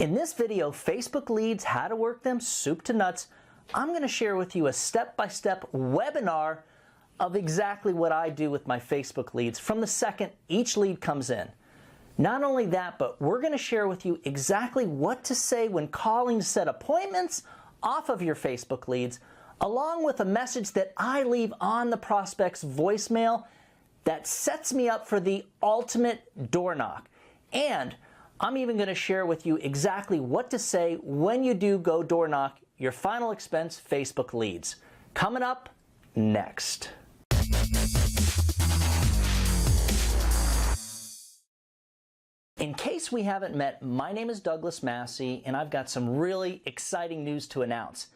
In this video, Facebook leads, how to work them, soup to nuts, I'm going to share with you a step-by-step webinar of exactly what I do with my Facebook leads from the second each lead comes in. Not only that, but we're going to share with you exactly what to say when calling to set appointments off of your Facebook leads, along with a message that I leave on the prospect's voicemail that sets me up for the ultimate door knock. And I'm even going to share with you exactly what to say when you do go door knock your final expense Facebook leads. Coming up next. In case we haven't met, my name is Douglas Massi, and I've got some really exciting news to announce.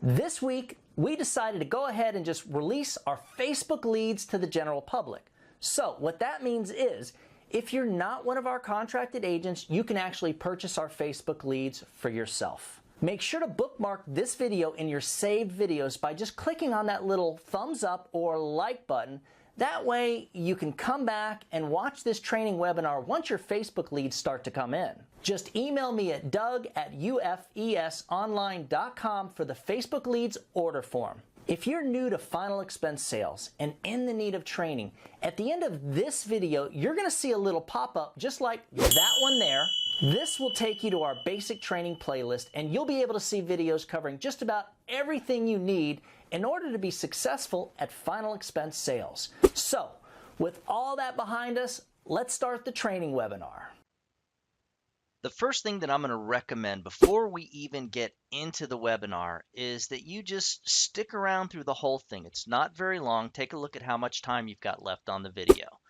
This week, we decided to go ahead and just release our Facebook leads to the general public. So what that means is, if you're not one of our contracted agents, you can actually purchase our Facebook leads for yourself. Make sure to bookmark this video in your saved videos by just clicking on that little thumbs up or like button. That way you can come back and watch this training webinar once your Facebook leads start to come in. Just email me at doug@ufesonline.com for the Facebook leads order form. If you're new to final expense sales and in the need of training, at the end of this video, you're going to see a little pop-up just like that one there. This will take you to our basic training playlist, and you'll be able to see videos covering just about everything you need in order to be successful at final expense sales. So, with all that behind us, let's start the training webinar. The first thing that I'm going to recommend before we even get into the webinar is that you just stick around through the whole thing. It's not very long. Take a look at how much time you've got left on the video.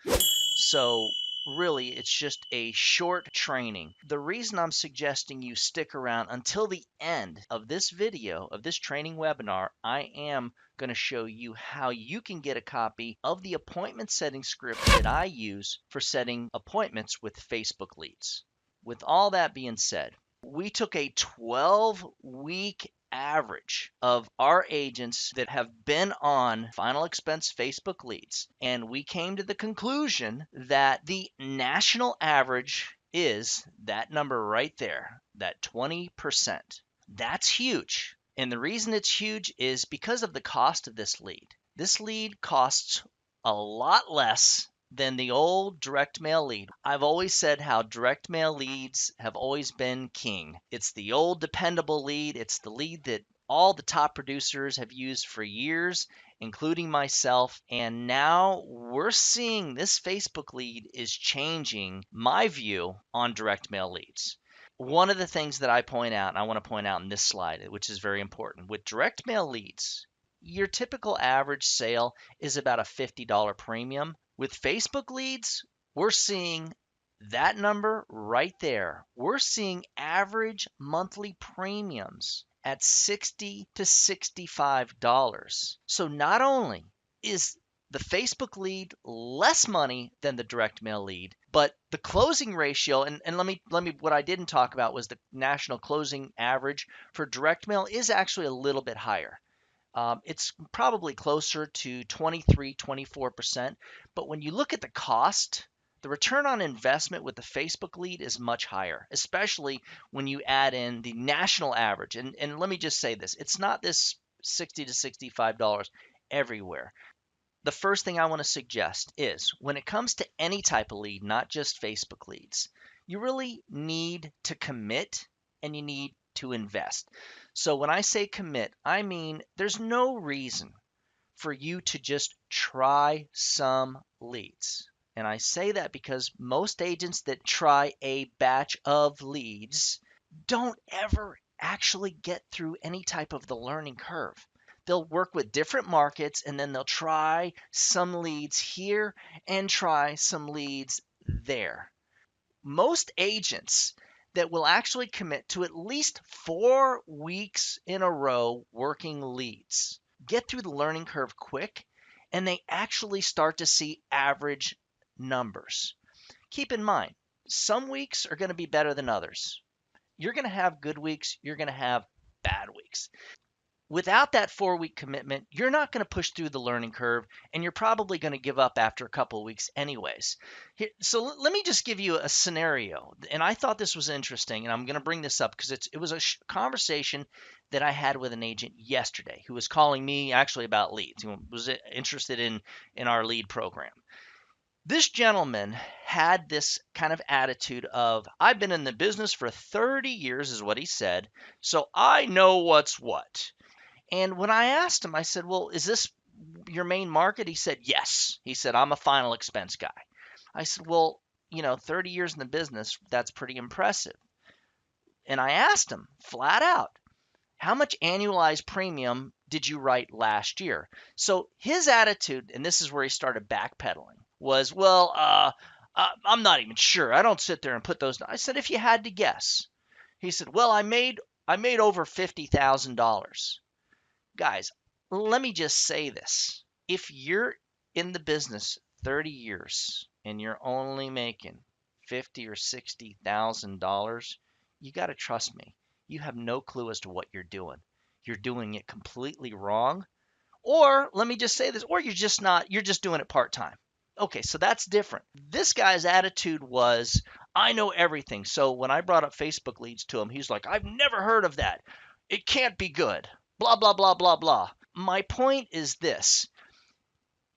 So really, it's just a short training. The reason I'm suggesting you stick around until the end of this video, of this training webinar, I am going to show you how you can get a copy of the appointment setting script that I use for setting appointments with Facebook leads. With all that being said, we took a 12-week average of our agents that have been on final expense Facebook leads, and we came to the conclusion that the national average is that number right there, that 20%. That's huge. And the reason it's huge is because of the cost of this lead. This lead costs a lot less than the old direct mail lead. I've always said how direct mail leads have always been king. It's the old dependable lead. It's the lead that all the top producers have used for years, including myself. And now we're seeing this Facebook lead is changing my view on direct mail leads. One of the things that I point out, and I want to point out in this slide, which is very important, with direct mail leads, your typical average sale is about a $50 premium. With Facebook leads, we're seeing that number right there. We're seeing average monthly premiums at $60 to $65. So not only is the Facebook lead less money than the direct mail lead, but the closing ratio, and let me what I didn't talk about was the national closing average for direct mail is actually a little bit higher. It's probably closer to 23, 24%. But when you look at the cost, the return on investment with the Facebook lead is much higher, especially when you add in the national average. And let me just say this, it's not this $60 to $65 everywhere. The first thing I want to suggest is when it comes to any type of lead, not just Facebook leads, you really need to commit and you need to invest. So when I say commit, I mean there's no reason for you to just try some leads. And I say that because most agents that try a batch of leads don't ever actually get through any type of the learning curve. They'll work with different markets and then they'll try some leads here and try some leads there. Most agents that will actually commit to at least 4 weeks in a row working leads get through the learning curve quick, and they actually start to see average numbers. Keep in mind, some weeks are going to be better than others. You're going to have good weeks, you're going to have bad weeks. Without that 4-week commitment, you're not going to push through the learning curve, and you're probably going to give up after a couple of weeks anyways. So let me just give you a scenario, and I thought this was interesting, and I'm going to bring this up because it was a conversation that I had with an agent yesterday who was calling me actually about leads. He was interested in our lead program. This gentleman had this kind of attitude of, I've been in the business for 30 years, is what he said, so I know what's what. And when I asked him, I said, well, is this your main market? He said, yes. He said, I'm a final expense guy. I said, well, 30 years in the business, that's pretty impressive. And I asked him flat out, how much annualized premium did you write last year? So his attitude, and this is where he started backpedaling, was, well, I'm not even sure. I don't sit there and put those. I said, if you had to guess. He said, well, I made over $50,000. Guys, let me just say this. If you're in the business 30 years and you're only making 50 or $60,000, you got to trust me. You have no clue as to what you're doing. You're doing it completely wrong. Or let me just say this, or you're just doing it part-time. Okay, so that's different. This guy's attitude was, I know everything. So when I brought up Facebook leads to him, he's like, I've never heard of that. It can't be good. Blah, blah, blah, blah, blah. My point is this.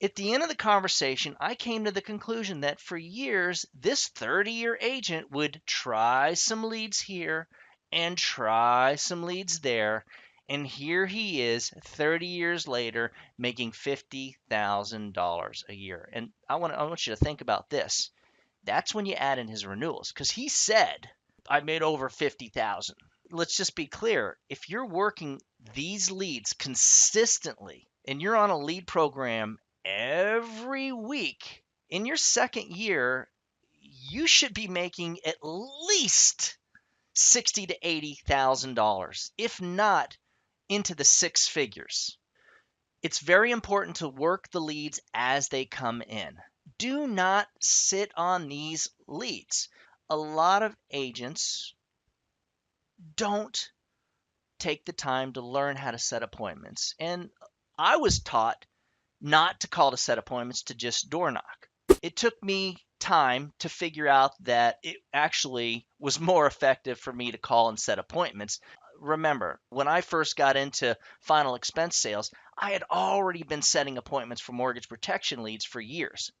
At the end of the conversation, I came to the conclusion that for years, this 30-year agent would try some leads here and try some leads there. And here he is 30 years later making $50,000 a year. And I want you to think about this. That's when you add in his renewals because he said, I made over 50,000. Let's just be clear. If you're working these leads consistently and you're on a lead program every week, in your second year, you should be making at least $60,000 to $80,000, if not into the six figures. It's very important to work the leads as they come in. Do not sit on these leads. A lot of agents don't take the time to learn how to set appointments. And I was taught not to call to set appointments, to just door knock. It took me time to figure out that it actually was more effective for me to call and set appointments. Remember, when I first got into final expense sales, I had already been setting appointments for mortgage protection leads for years.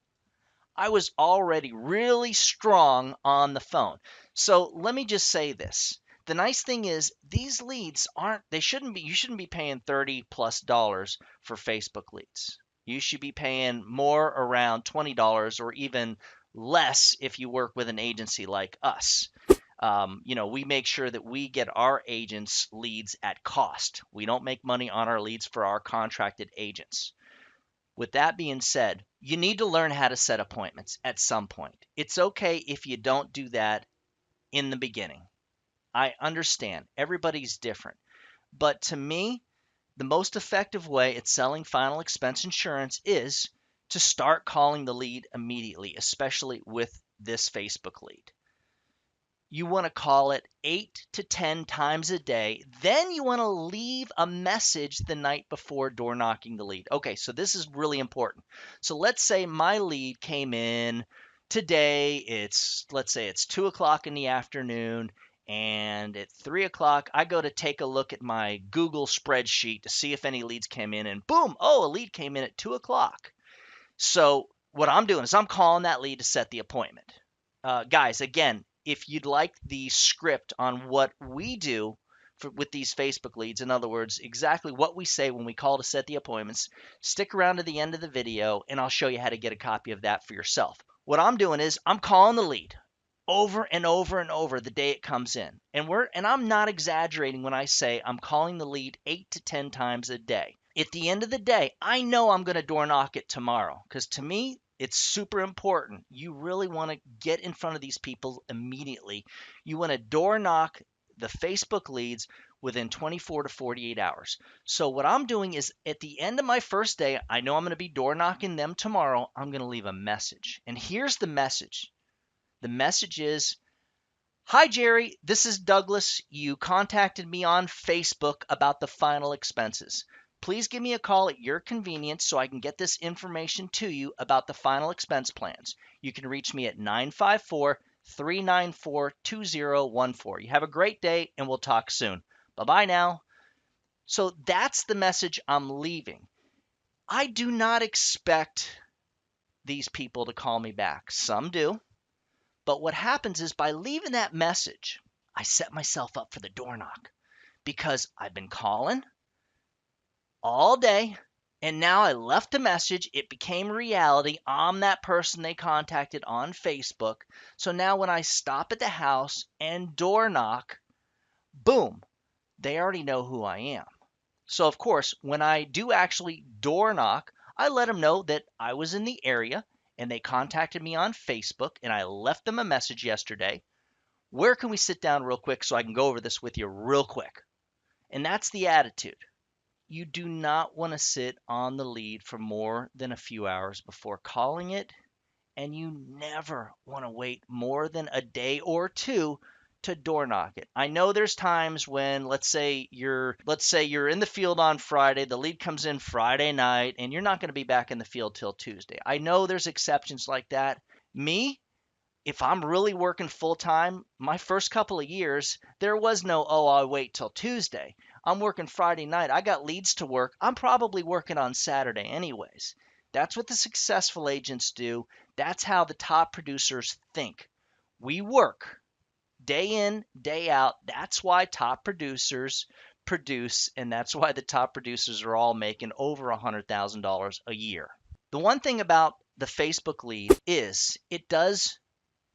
I was already really strong on the phone. So let me just say this. The nice thing is these leads you shouldn't be paying $30+ for Facebook leads. You should be paying more, around $20, or even less if you work with an agency like us. We make sure that we get our agents leads at cost. We don't make money on our leads for our contracted agents. With that being said, you need to learn how to set appointments at some point. It's okay if you don't do that in the beginning. I understand everybody's different. But to me, the most effective way at selling final expense insurance is to start calling the lead immediately, especially with this Facebook lead. You want to call it 8 to 10 times a day. Then you want to leave a message the night before door knocking the lead. Okay, so this is really important. So let's say my lead came in today. Let's say it's 2 o'clock in the afternoon. And at 3 o'clock, I go to take a look at my Google spreadsheet to see if any leads came in. And boom, oh, a lead came in at 2 o'clock. So what I'm doing is I'm calling that lead to set the appointment. Guys, again, if you'd like the script on what we do with these Facebook leads, in other words, exactly what we say when we call to set the appointments, stick around to the end of the video and I'll show you how to get a copy of that for yourself. What I'm doing is I'm calling the lead over and over and over the day it comes in. And I'm not exaggerating when I say I'm calling the lead 8 to 10 times a day. At the end of the day, I know I'm going to door knock it tomorrow because to me, it's super important. You really want to get in front of these people immediately. You want to door knock the Facebook leads within 24 to 48 hours. So what I'm doing is at the end of my first day, I know I'm going to be door knocking them tomorrow. I'm going to leave a message. And here's the message. The message is, Hi, Jerry. This is Douglas. You contacted me on Facebook about the final expenses. Please give me a call at your convenience so I can get this information to you about the final expense plans. You can reach me at 954 394 2014. You have a great day, and we'll talk soon. Bye bye now. So that's the message I'm leaving. I do not expect these people to call me back. Some do. But what happens is by leaving that message, I set myself up for the door knock because I've been calling all day and now I left a message. It became reality. I'm that person they contacted on Facebook. So now when I stop at the house and door knock, boom, they already know who I am. So, of course, when I do actually door knock, I let them know that I was in the area and they contacted me on Facebook and I left them a message yesterday. Where can we sit down real quick so I can go over this with you real quick? And that's the attitude. You do not want to sit on the lead for more than a few hours before calling it, and you never want to wait more than a day or two to door knock it. I know there's times when let's say you're in the field on Friday, the lead comes in Friday night and you're not going to be back in the field till Tuesday. I know there's exceptions like that. Me, if I'm really working full time, my first couple of years, there was no, oh, I'll wait till Tuesday. I'm working Friday night. I got leads to work. I'm probably working on Saturday anyways. That's what the successful agents do. That's how the top producers think. We work day in, day out. That's why top producers produce, and that's why the top producers are all making over $100,000 a year. The one thing about the Facebook lead is it does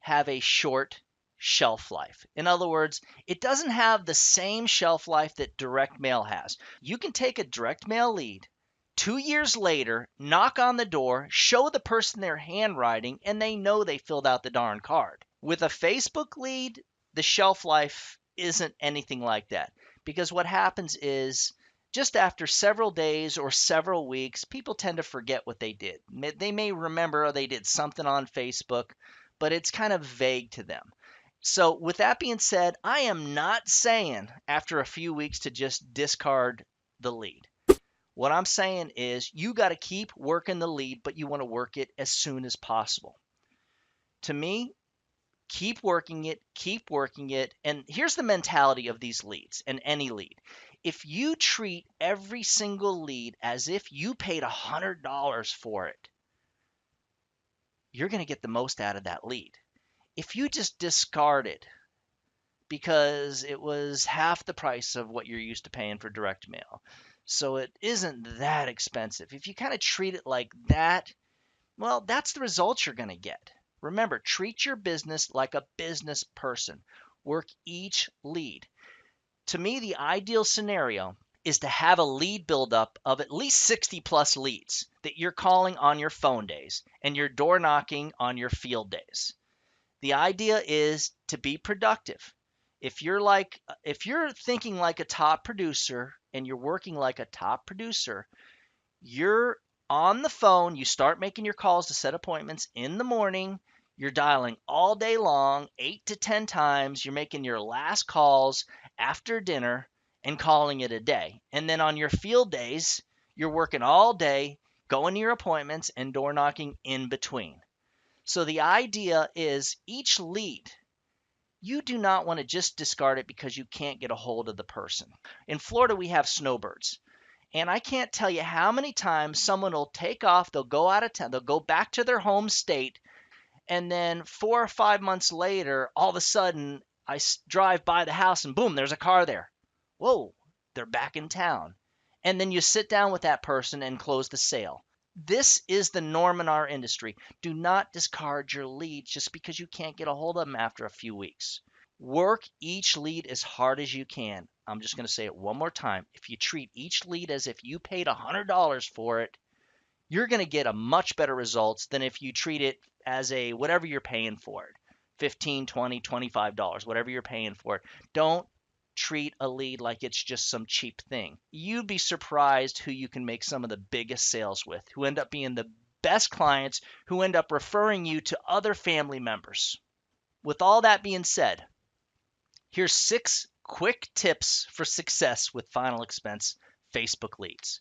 have a short shelf life. In other words, it doesn't have the same shelf life that direct mail has. You can take a direct mail lead 2 years later, knock on the door, show the person their handwriting, and they know they filled out the darn card. With a Facebook lead, the shelf life isn't anything like that because what happens is just after several days or several weeks, people tend to forget what they did. They may remember they did something on Facebook, but it's kind of vague to them. So, with that being said, I am not saying after a few weeks to just discard the lead. What I'm saying is you got to keep working the lead, but you want to work it as soon as possible. To me, keep working it, keep working it. And here's the mentality of these leads and any lead. If you treat every single lead as if you paid $100 for it, you're going to get the most out of that lead. If you just discard it because it was half the price of what you're used to paying for direct mail, so it isn't that expensive. If you kind of treat it like that, well, that's the results you're going to get. Remember, treat your business like a business person. Work each lead. To me, the ideal scenario is to have a lead buildup of at least 60 plus leads that you're calling on your phone days and you're door knocking on your field days. The idea is to be productive. If you're thinking like a top producer and you're working like a top producer, you're on the phone, you start making your calls to set appointments in the morning, you're dialing all day long, 8 to 10 times, you're making your last calls after dinner and calling it a day. And then on your field days, you're working all day, going to your appointments and door knocking in between. So the idea is each lead, you do not want to just discard it because you can't get a hold of the person. In Florida, we have snowbirds. And I can't tell you how many times someone will take off, they'll go out of town, they'll go back to their home state, and then 4 or 5 months later, all of a sudden, drive by the house and boom, there's a car there. Whoa, they're back in town. And then you sit down with that person and close the sale. This is the norm in our industry. Do not discard your leads just because you can't get a hold of them after a few weeks. Work each lead as hard as you can. I'm just going to say it one more time. If you treat each lead as if you paid $100 for it, you're going to get a much better results than if you treat it as a whatever you're paying for it. 15, 20, $25, whatever you're paying for it. Don't treat a lead like it's just some cheap thing. You'd be surprised who you can make some of the biggest sales with, who end up being the best clients, who end up referring you to other family members. With all that being said, Here's 6 quick tips for success with final expense Facebook leads.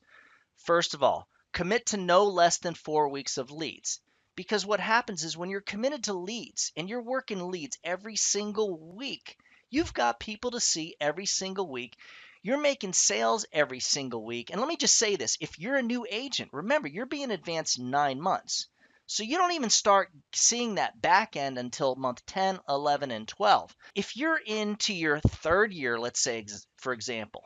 First of all, commit to no less than 4 weeks of leads. Because what happens is when you're committed to leads and you're working leads every single week, you've got people to see every single week. You're making sales every single week. And let me just say this, if you're a new agent, remember, you're being advanced 9 months. So you don't even start seeing that back end until month 10, 11, and 12. If you're into your 3rd year, let's say, for example,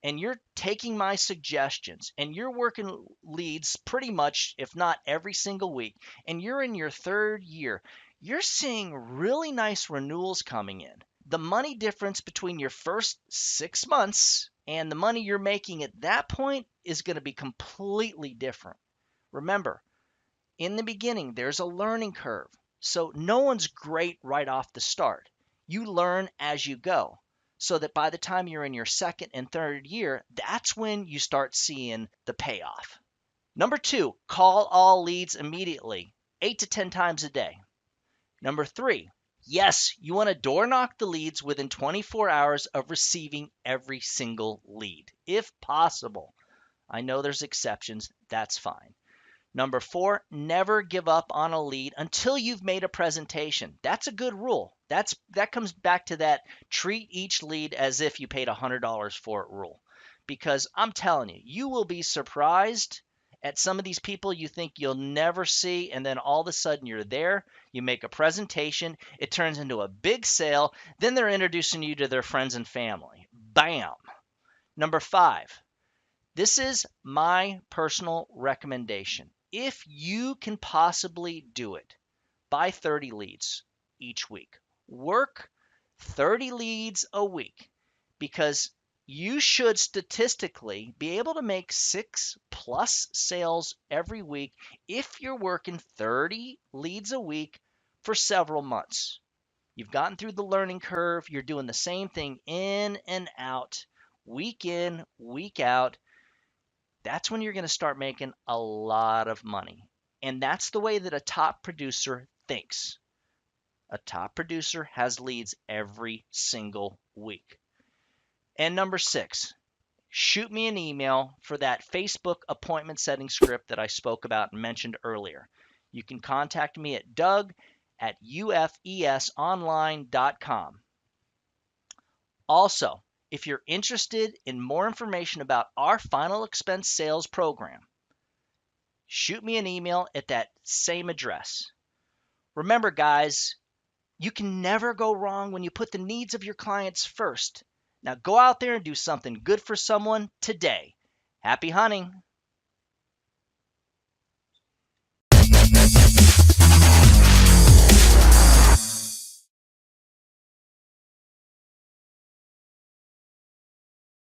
and you're taking my suggestions and you're working leads pretty much, if not every single week, and you're in your 3rd year, you're seeing really nice renewals coming in. The money difference between your first 6 months and the money you're making at that point is going to be completely different. Remember, in the beginning, there's a learning curve. So no one's great right off the start. You learn as you go. So that by the time you're in your 2nd and 3rd year, that's when you start seeing the payoff. Number 2, call all leads immediately, 8 to 10 times a day. Number 3, yes, you want to door knock the leads within 24 hours of receiving every single lead, if possible. I know there's exceptions, that's fine. Number 4, never give up on a lead until you've made a presentation. That's a good rule. That comes back to that treat each lead as if you paid $100 for it rule. Because I'm telling you, you will be surprised at some of these people you think you'll never see, and then all of a sudden you're there, you make a presentation, it turns into a big sale, then they're introducing you to their friends and family. Bam! Number 5, this is my personal recommendation. If you can possibly do it, buy 30 leads each week. Work 30 leads a week because you should statistically be able to make 6 plus sales every week if you're working 30 leads a week for several months. You've gotten through the learning curve. You're doing the same thing in and out, week in, week out. That's when you're going to start making a lot of money. And that's the way that a top producer thinks. A top producer has leads every single week. And number 6, shoot me an email for that Facebook appointment setting script that I spoke about and mentioned earlier. You can contact me at doug@ufesonline.com. Also, if you're interested in more information about our final expense sales program, shoot me an email at that same address. Remember, guys, you can never go wrong when you put the needs of your clients first. Now go out there and do something good for someone today. Happy hunting!